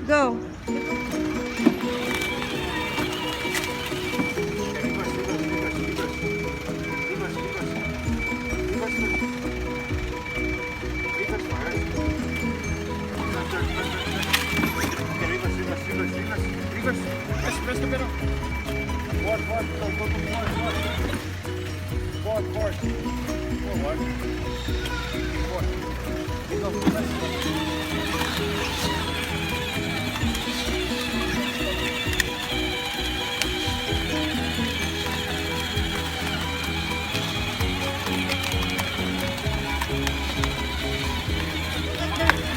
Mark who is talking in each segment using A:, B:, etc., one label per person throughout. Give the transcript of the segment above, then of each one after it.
A: Go.
B: Press the pedal. Forward. Forward.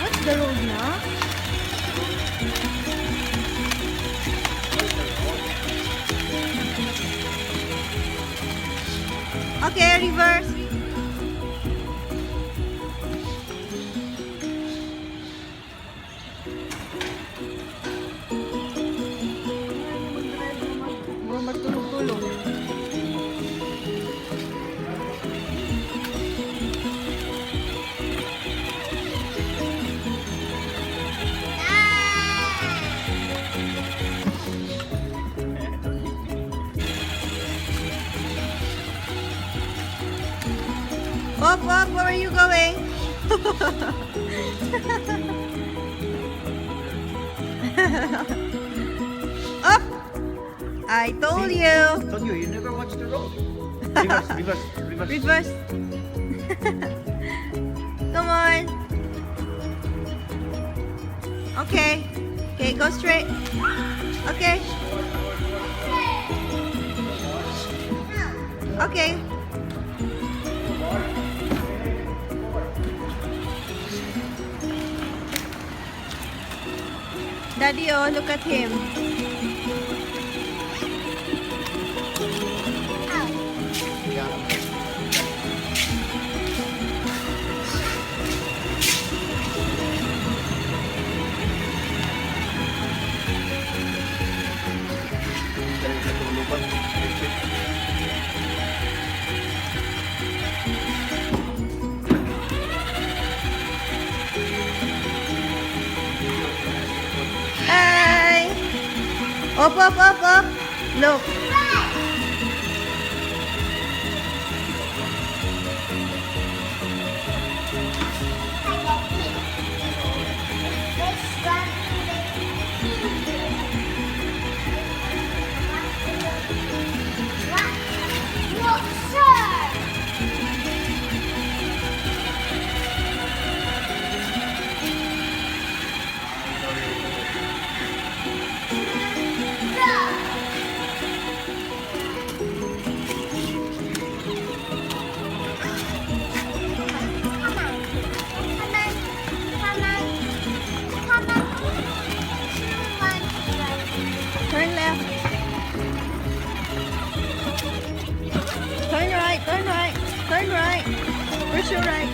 A: What's the road now? Okay, reverse. Magtulog-tulog. Up, where are you going? Up! I told you.
B: Told you never watch the road. Reverse.
A: Reverse. Come on. Okay. Okay, go straight. Okay. Okay. Daddy, oh, look at him. Hi. Up. Look. Turn left. Turn right. Where's your right?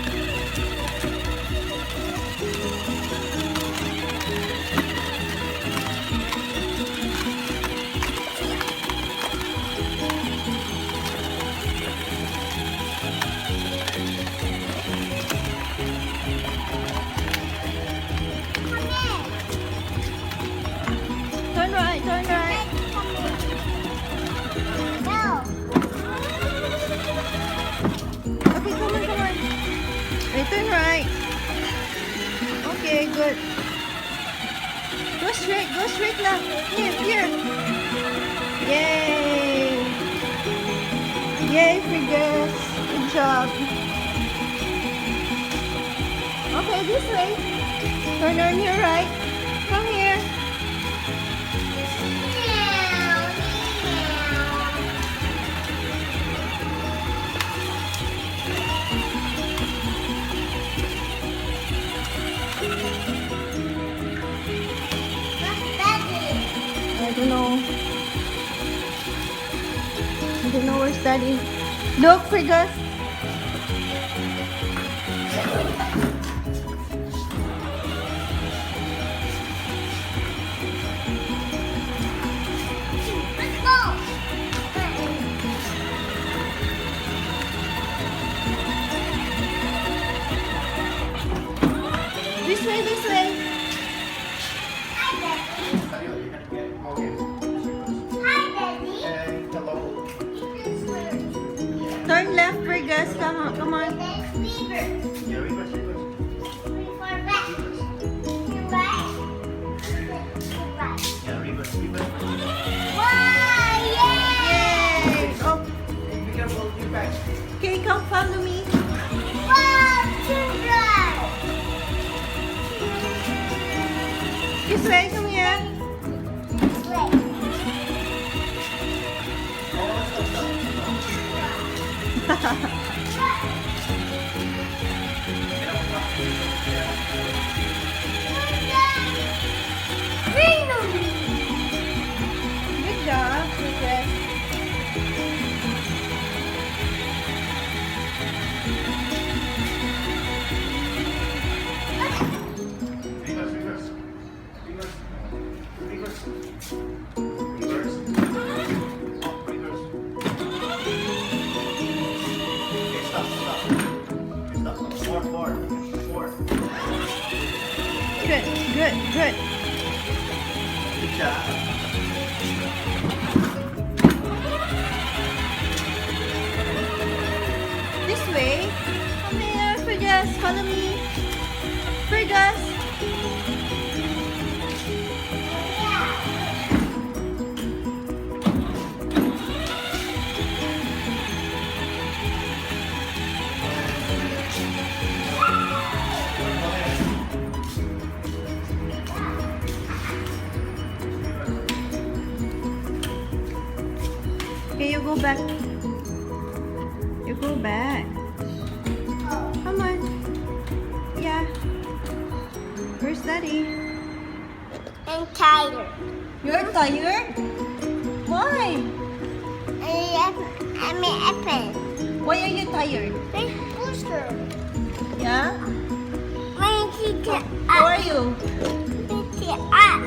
A: Turn right. Okay, come on. Wait, turn right. Okay, good. Go straight lang. Here. Yay, Fergus. Good job. Okay, this way. Turn on your right. Come here. I don't know where's Daddy. Look, Fergus. This way. Come on.
B: Yeah, reverse, reverse. Yeah, reverse, reverse.
A: Yay! Oh,
B: Be careful, you back.
A: okay, come follow me. This way, come here. Good job. Okay.
B: Reverse, reverse. Reverse. Reverse. Reverse. Oh, reverse. Okay, stop, stop. Stop. Forward.
A: Good, good, good.
B: Good job.
A: This way. Come here, Fergus. Follow me. Fergus. Okay, you go back. You go back. Come on. Yeah. Where's Daddy?
C: I'm tired.
A: You're tired? Why?
C: I'm an apple.
A: Why are you tired?
C: Big booster.
A: Yeah?
C: When you get
A: How
C: up,
A: are you?
C: get up.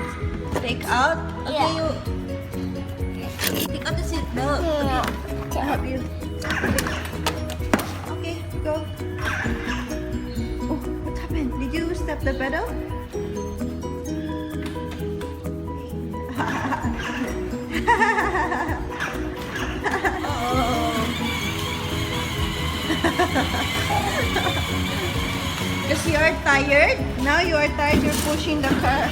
A: Take out? Okay,
C: Yeah.
A: you take out the seat belt. Okay, I'll help you. Okay, go. Oh, what happened? Did you step the pedal? Because you are tired. Now you are tired, you're pushing the car.